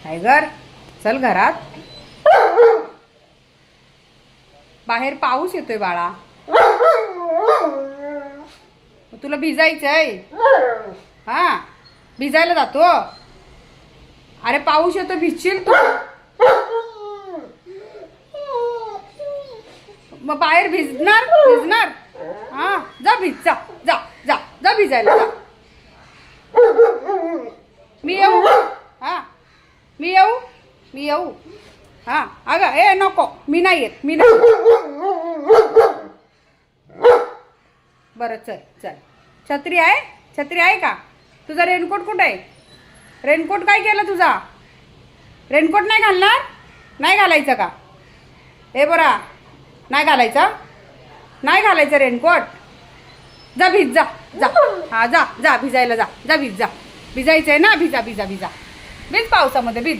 Tiger चल घरात. बाहेर पाऊस येतोय बाळा. तुला भिजायचंय. हा भिजायला जातो. अरे पाऊस येतो भिजशील तू. मग बाहेर भिजणार भिजणार. हा जा भिज जा जा जा जा भिजायला जा. मी येऊ. हा मी येऊ मी येऊ. हा अगं ए नको मी नाही येत मी नाही. बरं चल चल. छत्री आहे छत्री आहे का. तुझा रेनकोट कुठे आहे. रेनकोट काय केलं तुझा. रेनकोट नाही घालणार. नाही घालायचं का. ए बरा नाही घालायचं. नाही घालायचं रेनकोट. जा भिज जा जा. हा जा जा भिजायला जा जा भिज जा. भिजायचं आहे ना भिजा भिजा भिजा. भिज पावसामध्ये भिज.